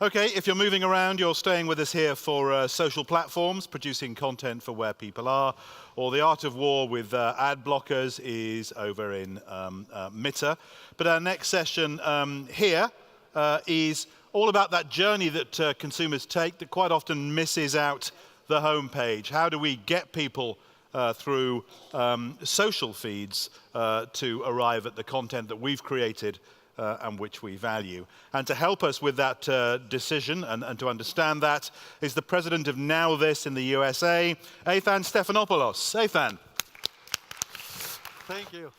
Okay, if you're moving around, you're staying with us here for social platforms, producing content for where people are, or the art of war with ad blockers is over in Mitter. But our next session here is all about that journey that consumers take that quite often misses out the homepage. How do we get people through social feeds to arrive at the content that we've created and which we value? And to help us with that decision and to understand that is the president of NowThis in the USA, Athan Stephanopoulous. Athan. Thank you.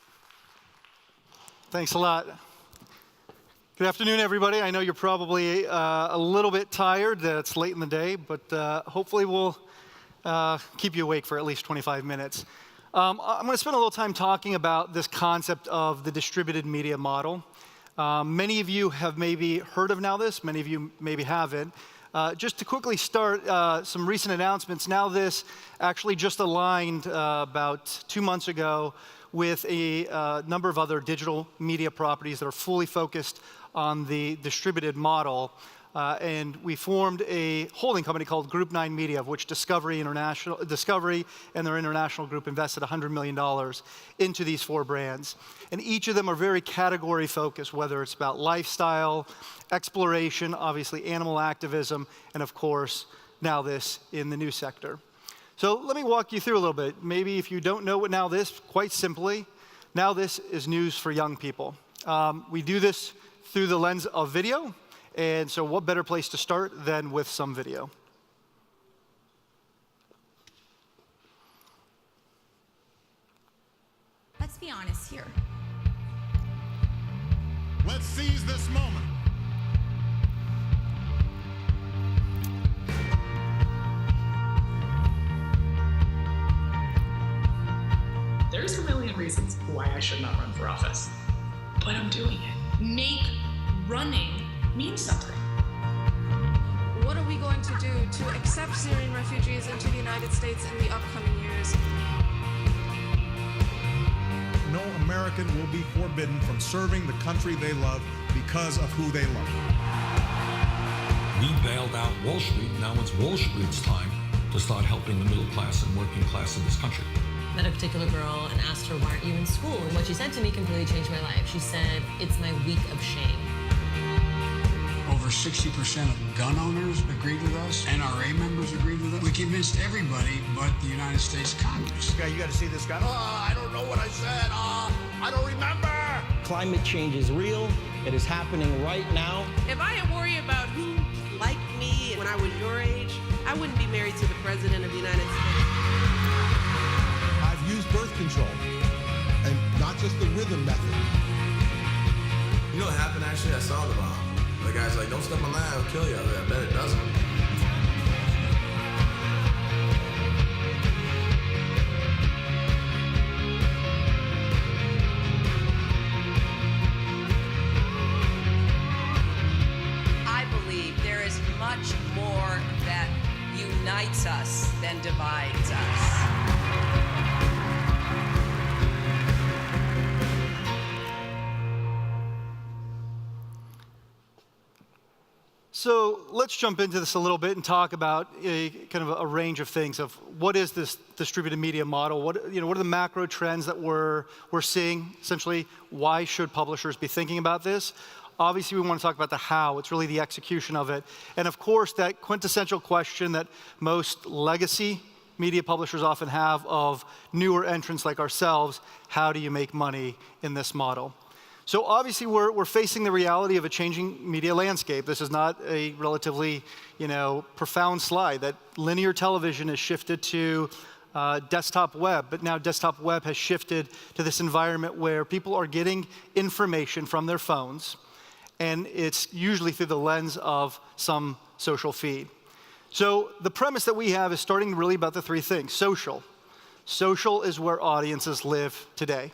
Thanks a lot. Good afternoon, everybody. I know you're probably a little bit tired. It's late in the day, but hopefully we'll keep you awake for at least 25 minutes. I'm going to spend a little time talking about this concept of the distributed media model. Many of you have maybe heard of NowThis, many of you maybe haven't. Just to quickly start, some recent announcements. NowThis actually just aligned about 2 months ago with a number of other digital media properties that are fully focused on the distributed model. And we formed a holding company called Group 9 Media, of which Discovery and their international group invested $100 million into these 4 brands. And each of them are very category focused, whether it's about lifestyle, exploration, obviously animal activism, and of course, NowThis in the news sector. So let me walk you through a little bit. Maybe if you don't know what NowThis, quite simply, NowThis is news for young people. We do this through the lens of video. And so what better place to start than with some video? Let's be honest here. Let's seize this moment. There's a million reasons why I should not run for office, but I'm doing it. Make running mean something. What are we going to do to accept Syrian refugees into the United States in the upcoming years? No American will be forbidden from serving the country they love because of who they love. We bailed out Wall Street. Now it's Wall Street's time to start helping the middle class and working class in this country. Met a particular girl and asked her, why aren't you in school? And what she said to me completely changed my life. She said, it's my week of shame. Over 60% of gun owners agreed with us. NRA members agreed with us. We convinced everybody but the United States Congress. Okay, you got to see this guy. Oh, I don't know what I said. I don't remember. Climate change is real. It is happening right now. If I had worried about who liked me when I was your age, I wouldn't be married to the President of the United States. I've used birth control, and not just the rhythm method. You know what happened, actually? I saw the bomb. The guy's like, don't step on that, it'll kill you. I bet it doesn't. I believe there is much more that unites us than divides us. So let's jump into this a little bit and talk about kind of a range of things of what is this distributed media model? What are the macro trends that we're seeing? Essentially, why should publishers be thinking about this? Obviously, we want to talk about the how. It's really the execution of it. And of course, that quintessential question that most legacy media publishers often have of newer entrants like ourselves, how do you make money in this model? So obviously, we're facing the reality of a changing media landscape. This is not a relatively, profound slide. That linear television has shifted to desktop web, but now desktop web has shifted to this environment where people are getting information from their phones, and it's usually through the lens of some social feed. So the premise that we have is starting really about the 3 things. Social. Social is where audiences live today.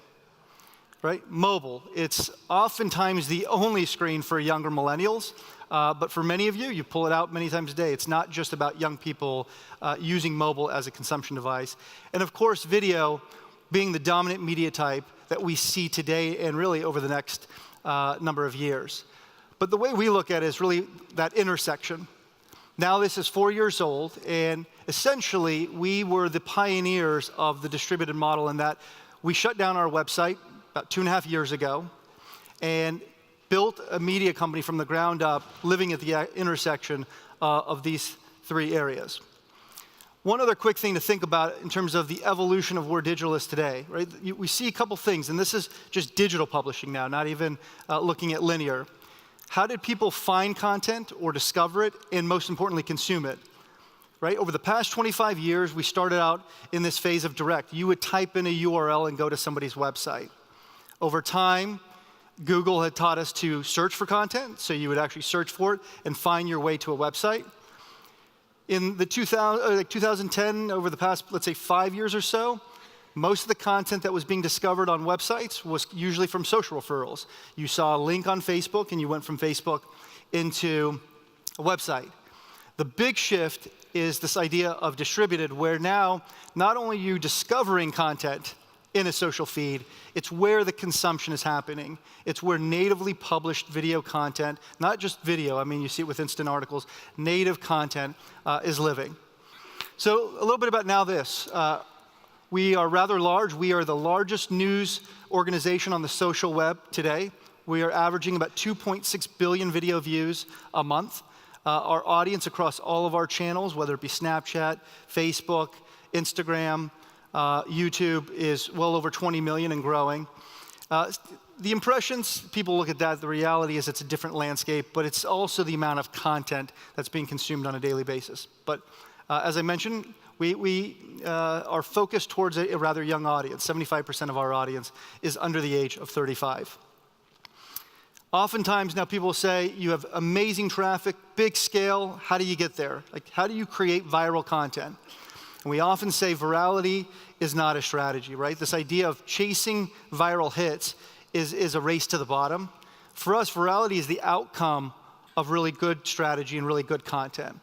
Right? Mobile, it's oftentimes the only screen for younger millennials, but for many of you, you pull it out many times a day. It's not just about young people using mobile as a consumption device. And of course, video being the dominant media type that we see today and really over the next number of years. But the way we look at it is really that intersection. Now this is 4 years old, and essentially we were the pioneers of the distributed model in that we shut down our website about 2.5 years ago and built a media company from the ground up, living at the intersection of these three areas. One other quick thing to think about in terms of the evolution of where digital is today, right? We see a couple things, and this is just digital publishing now, not even looking at linear. How did people find content or discover it, and most importantly, consume it? Right? Over the past 25 years, we started out in this phase of direct. You would type in a URL and go to somebody's website. Over time, Google had taught us to search for content, so you would actually search for it and find your way to a website. In the 2010, over the past, let's say 5 years or so, most of the content that was being discovered on websites was usually from social referrals. You saw a link on Facebook and you went from Facebook into a website. The big shift is this idea of distributed, where now not only are you discovering content in a social feed, it's where the consumption is happening. It's where natively published video content, not just video, I mean you see it with instant articles, native content is living. So a little bit about NowThis. We are rather large. We are the largest news organization on the social web today. We are averaging about 2.6 billion video views a month. Our audience across all of our channels, whether it be Snapchat, Facebook, Instagram, YouTube, is well over 20 million and growing. The impressions, people look at that. The reality is it's a different landscape, but it's also the amount of content that's being consumed on a daily basis. But as I mentioned, we are focused towards a rather young audience. 75% of our audience is under the age of 35. Oftentimes now people say, you have amazing traffic, big scale, how do you get there? Like, how do you create viral content? And we often say virality is not a strategy, right? This idea of chasing viral hits is a race to the bottom. For us, virality is the outcome of really good strategy and really good content.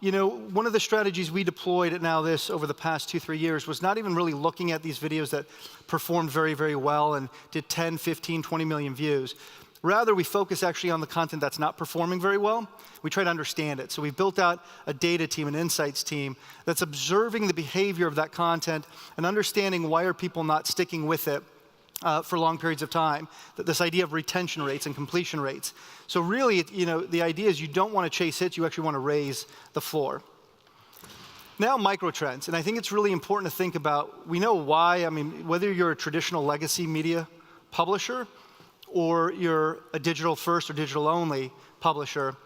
You know, one of the strategies we deployed at NowThis over the past 2-3 years was not even really looking at these videos that performed very, very well and did 10, 15, 20 million views. Rather, we focus actually on the content that's not performing very well. We try to understand it. So we've built out a data team, an insights team, that's observing the behavior of that content and understanding why are people not sticking with it for long periods of time. This idea of retention rates and completion rates. So really, you know, the idea is you don't want to chase hits, you actually want to raise the floor. Now microtrends, and I think it's really important to think about, we know why, I mean, whether you're a traditional legacy media publisher or you're a digital first or digital only publisher,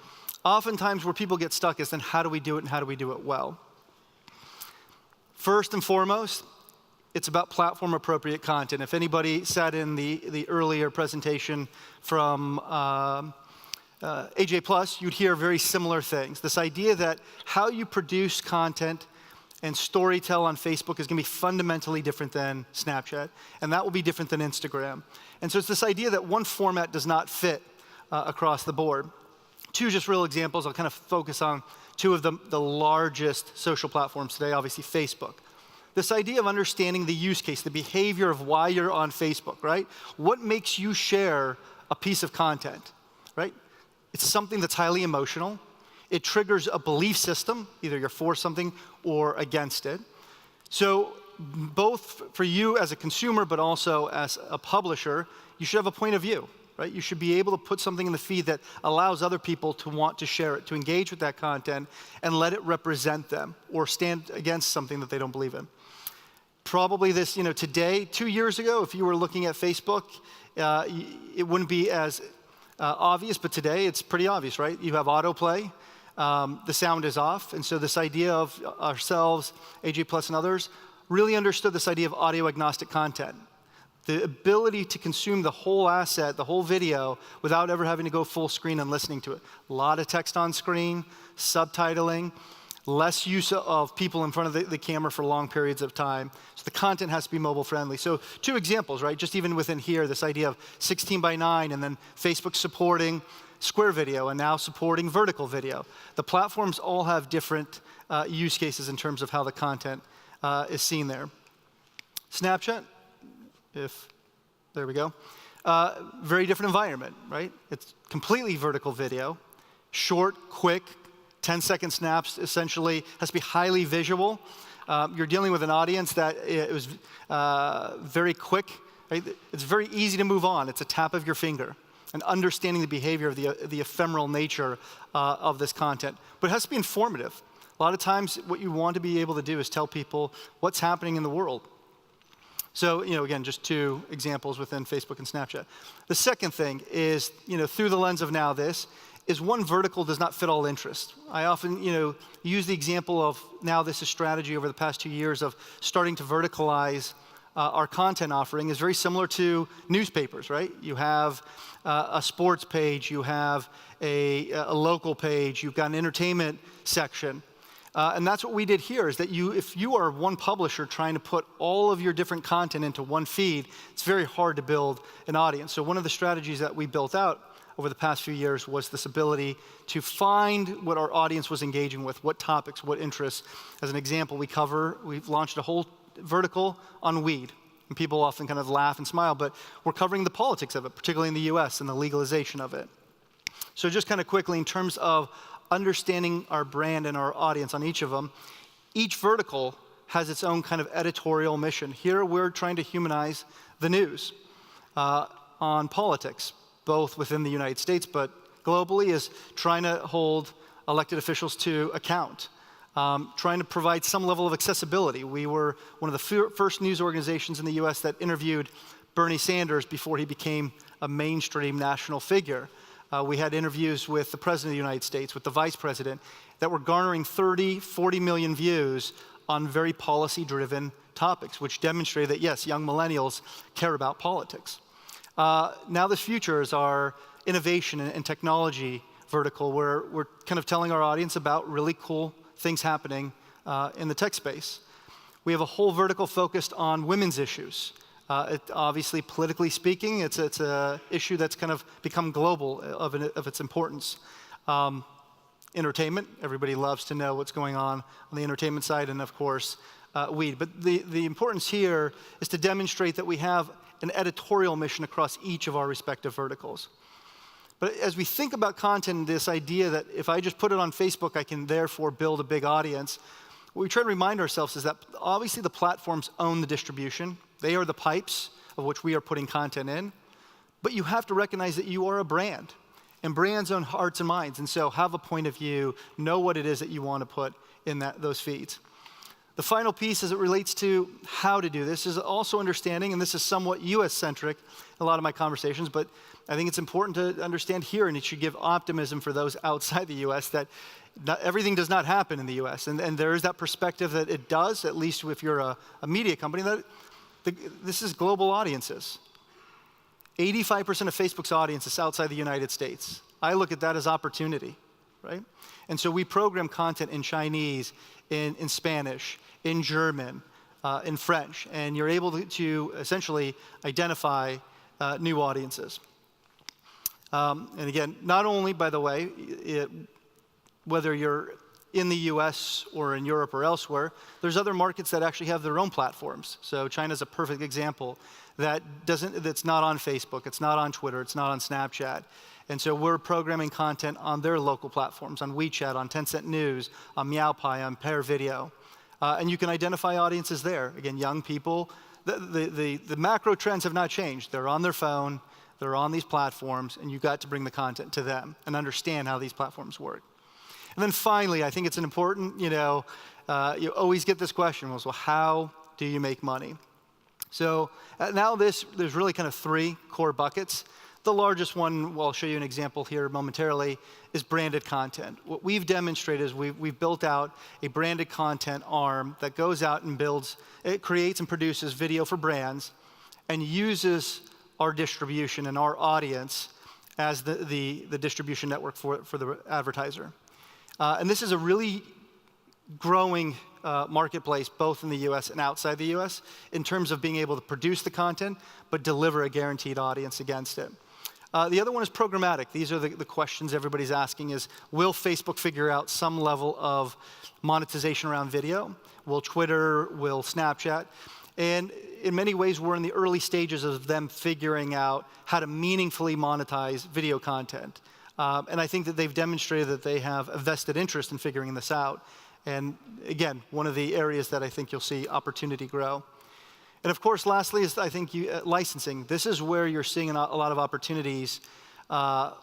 oftentimes where people get stuck is then how do we do it and how do we do it well? First and foremost, it's about platform appropriate content. If anybody sat in the earlier presentation from AJ+, you'd hear very similar things. This idea that how you produce content and storytell on Facebook is going to be fundamentally different than Snapchat, and that will be different than Instagram. And so it's this idea that one format does not fit across the board. Two just real examples. I'll kind of focus on two of the largest social platforms today, obviously Facebook. This idea of understanding the use case, the behavior of why you're on Facebook, right? What makes you share a piece of content, right? It's something that's highly emotional. It triggers a belief system, either you're for something or against it. So both for you as a consumer, but also as a publisher, you should have a point of view, right? You should be able to put something in the feed that allows other people to want to share it, to engage with that content, and let it represent them or stand against something that they don't believe in. Probably this, you know, today, 2 years ago, if you were looking at Facebook, it wouldn't be as obvious, but today it's pretty obvious, right? You have autoplay, the sound is off, and so this idea of ourselves, AJ+ and others, really understood this idea of audio agnostic content. The ability to consume the whole asset, the whole video, without ever having to go full screen and listening to it. A lot of text on screen, subtitling, less use of people in front of the camera for long periods of time. So the content has to be mobile friendly. So two examples, right? Just even within here, this idea of 16:9 and then Facebook supporting square video and now supporting vertical video. The platforms all have different use cases in terms of how the content is seen there. Snapchat, there we go. Very different environment, right? It's completely vertical video, short, quick, 10-second snaps, essentially has to be highly visual. You're dealing with an audience that it was very quick. Right? It's very easy to move on. It's a tap of your finger. And understanding the behavior of the ephemeral nature of this content. But it has to be informative. A lot of times what you want to be able to do is tell people what's happening in the world. So, again, just 2 examples within Facebook and Snapchat. The second thing is, through the lens of NowThis, is one vertical does not fit all interests. I often, use the example of NowThis' strategy over the past 2 years of starting to verticalize our content offering is very similar to newspapers, right? You have a sports page, you have a local page, you've got an entertainment section. And that's what we did here, is that if you are one publisher trying to put all of your different content into one feed, it's very hard to build an audience. So one of the strategies that we built out over the past few years was this ability to find what our audience was engaging with, what topics, what interests. As an example, we've launched a whole vertical on weed. And people often kind of laugh and smile, but we're covering the politics of it, particularly in the US and the legalization of it. So just kind of quickly, in terms of understanding our brand and our audience on each of them, each vertical has its own kind of editorial mission. Here we're trying to humanize the news on politics, both within the United States, but globally, is trying to hold elected officials to account. Trying to provide some level of accessibility. We were one of the first news organizations in the US that interviewed Bernie Sanders before he became a mainstream national figure. We had interviews with the President of the United States, with the Vice President, that were garnering 30, 40 million views on very policy-driven topics, which demonstrated that, yes, young millennials care about politics. NowThis Future is our innovation and technology vertical, where we're kind of telling our audience about really cool things happening in the tech space. We have a whole vertical focused on women's issues. Obviously, politically speaking, it's an issue that's kind of become global of its importance. Entertainment, everybody loves to know what's going on the entertainment side, and of course, weed. But the importance here is to demonstrate that we have an editorial mission across each of our respective verticals. But as we think about content, this idea that if I just put it on Facebook, I can therefore build a big audience, what we try to remind ourselves is that obviously the platforms own the distribution. They are the pipes of which we are putting content in. But you have to recognize that you are a brand. And brands own hearts and minds. And so have a point of view, know what it is that you want to put in those feeds. The final piece as it relates to how to do this is also understanding, and this is somewhat US-centric in a lot of my conversations, but I think it's important to understand here, and it should give optimism for those outside the US, that everything does not happen in the US. And there is that perspective that it does, at least if you're a media company, that this is global audiences. 85% of Facebook's audience is outside the United States. I look at that as opportunity, right? And so we program content in Chinese, in Spanish, in German, in French, and you're able to essentially identify new audiences. And again, not only, by the way, whether you're in the US or in Europe or elsewhere, there's other markets that actually have their own platforms. So China's a perfect example that's not on Facebook, it's not on Twitter, it's not on Snapchat. And so we're programming content on their local platforms, on WeChat, on Tencent News, on MeowPie, on Pear Video. And you can identify audiences there. Again, young people. The macro trends have not changed. They're on their phone, they're on these platforms, and you've got to bring the content to them and understand how these platforms work. And then finally, I think it's an important, you always get this question, well, how do you make money? So there's really kind of 3 core buckets. The largest one, well, I'll show you an example here momentarily, is branded content. What we've demonstrated is we've built out a branded content arm that goes out and it creates and produces video for brands and uses our distribution and our audience as the distribution network for the advertiser. And this is a really growing marketplace, both in the US and outside the US, in terms of being able to produce the content, but deliver a guaranteed audience against it. The other one is programmatic. These are the questions everybody's asking is, will Facebook figure out some level of monetization around video? Will Twitter, will Snapchat? And in many ways, we're in the early stages of them figuring out how to meaningfully monetize video content. And I think that they've demonstrated that they have a vested interest in figuring this out. And again, one of the areas that I think you'll see opportunity grow. And of course, lastly, is I think licensing. This is where you're seeing a lot of opportunities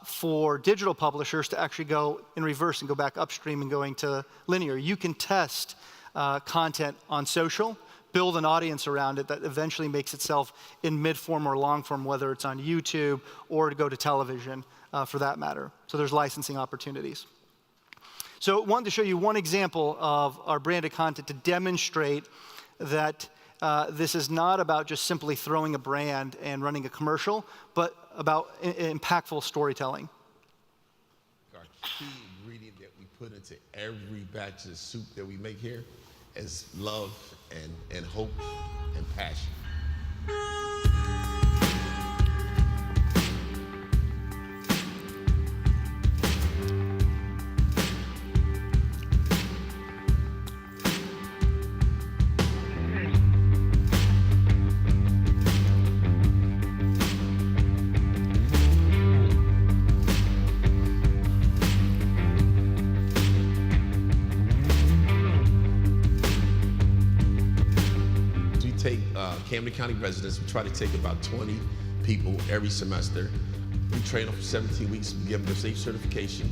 for digital publishers to actually go in reverse and go back upstream and going to linear. You can test content on social, build an audience around it that eventually makes itself in mid-form or long-form, whether it's on YouTube or to go to television for that matter. So there's licensing opportunities. So I wanted to show you one example of our branded content to demonstrate that this is not about just simply throwing a brand and running a commercial, but about impactful storytelling. Our key ingredient that we put into every batch of soup that we make here is love and hope and passion. Camden County residents, we try to take about 20 people every semester. We train them for 17 weeks, we give them their safe certification,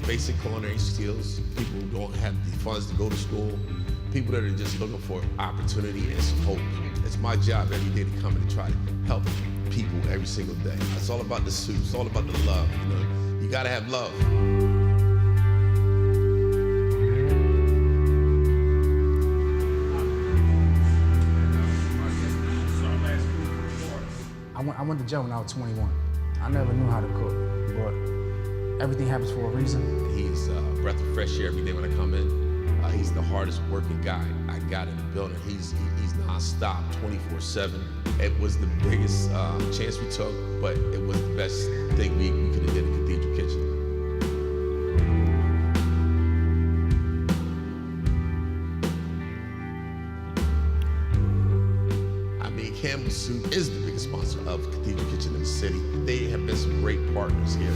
basic culinary skills, people who don't have the funds to go to school, people that are just looking for opportunity and some hope. It's my job every day to come in and try to help people every single day. It's all about the soup, it's all about the love, you know? You gotta have love. I went to jail when I was 21. I never knew how to cook, but everything happens for a reason. He's a breath of fresh air every day when I come in. He's the hardest working guy I got in the building. He's nonstop, 24/7. It was the biggest chance we took, but it was the best thing we could have did in Cathedral Kitchen. Campbell's Soup is the biggest sponsor of Cathedral Kitchen in the city. They have been some great partners here.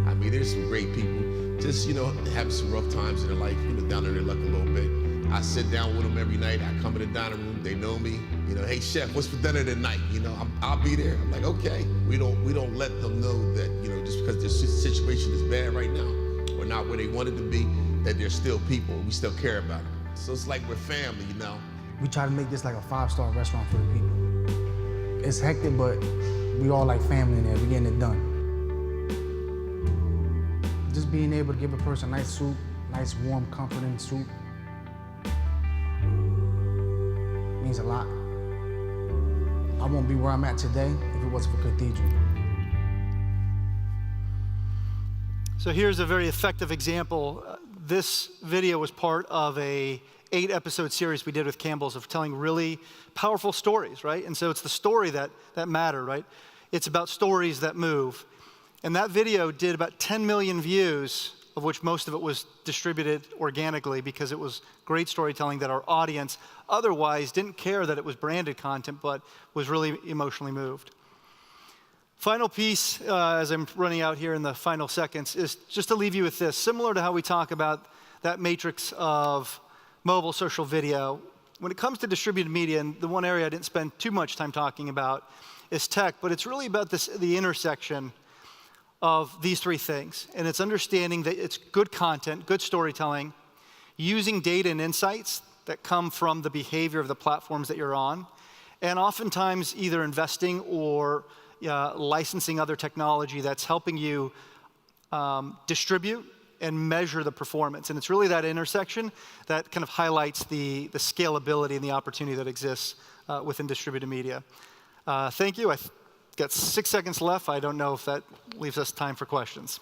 I mean, there's some great people, just, you know, having some rough times in their life, you know, down in their luck a little bit. I sit down with them every night. I come in the dining room, they know me. You know, hey chef, what's for dinner tonight? You know, I'll be there. I'm like, okay. We don't let them know that, you know, just because their situation is bad right now, or not where they wanted to be, that they're still people, we still care about them. So it's like we're family, you know? We try to make this like a 5-star restaurant for the people. It's hectic, but we all like family in there, we getting it done. Just being able to give a person nice soup, nice, warm, comforting soup, means a lot. I won't be where I'm at today if it wasn't for Cathedral. So here's a very effective example. This video was part of a 8-episode series we did with Campbell's of telling really powerful stories, right? And so it's the story that matter, right? It's about stories that move. And that video did about 10 million views, of which most of it was distributed organically because it was great storytelling that our audience otherwise didn't care that it was branded content, but was really emotionally moved. Final piece, as I'm running out here in the final seconds, is just to leave you with this. Similar to how we talk about that matrix of mobile social video, when it comes to distributed media, and the one area I didn't spend too much time talking about is tech, but it's really about the intersection of these three things. And it's understanding that it's good content, good storytelling, using data and insights that come from the behavior of the platforms that you're on, and oftentimes either investing or licensing other technology that's helping you distribute and measure the performance. And it's really that intersection that kind of highlights the scalability and the opportunity that exists within distributed media. Thank you. I've got 6 seconds left. I don't know if that leaves us time for questions.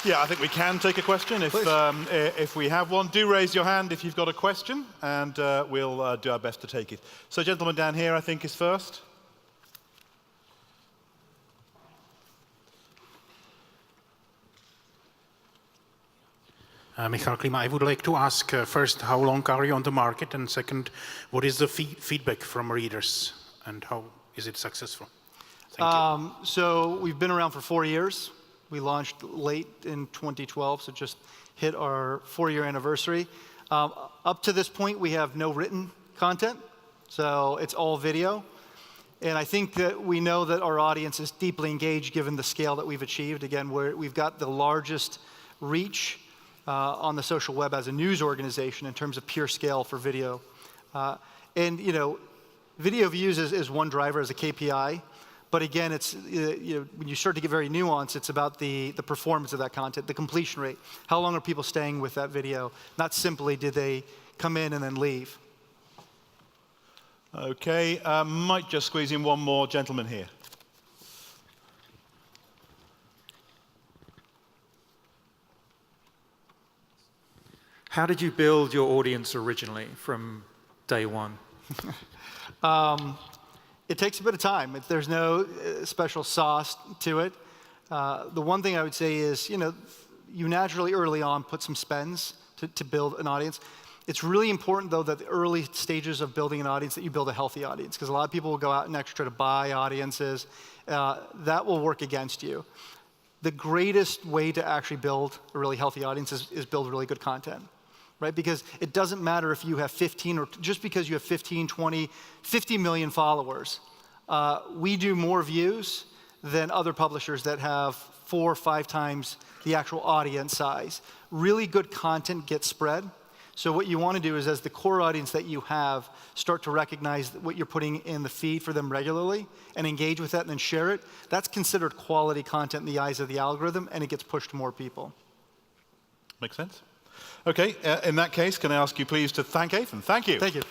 Yeah, I think we can take a question if we have one. Do raise your hand if you've got a question, and we'll do our best to take it. So, gentleman down here, I think, is first. Michal Klima. I would like to ask first, how long are you on the market? And second, what is the feedback from readers and how is it successful? Thank you. So we've been around for 4 years. We launched late in 2012, so just hit our 4-year anniversary. Up to this point, we have no written content, so it's all video. And I think that we know that our audience is deeply engaged given the scale that we've achieved. Again, we've got the largest reach on the social web as a news organization in terms of pure scale for video. And you know, video views is one driver as a KPI. But again, it's, you know, when you start to get very nuanced, it's about the performance of that content, the completion rate. How long are people staying with that video? Not simply did they come in and then leave. Okay, might just squeeze in one more gentleman here. How did you build your audience originally from day one? It takes a bit of time. There's no special sauce to it. The one thing I would say is, you know, you naturally early on put some spends to build an audience. It's really important, though, that the early stages of building an audience, that you build a healthy audience, because a lot of people will go out and actually try to buy audiences. That will work against you. The greatest way to actually build a really healthy audience is build really good content, right? Because it doesn't matter if you have 15 or just because you have 15, 20, 50 million followers. We do more views than other publishers that have 4 or 5 times the actual audience size. Really good content gets spread. So what you want to do is, as the core audience that you have, start to recognize what you're putting in the feed for them regularly and engage with that and then share it. That's considered quality content in the eyes of the algorithm, and it gets pushed to more people. Makes sense? Okay, in that case, can I ask you please to thank Athan? Thank you. Thank you.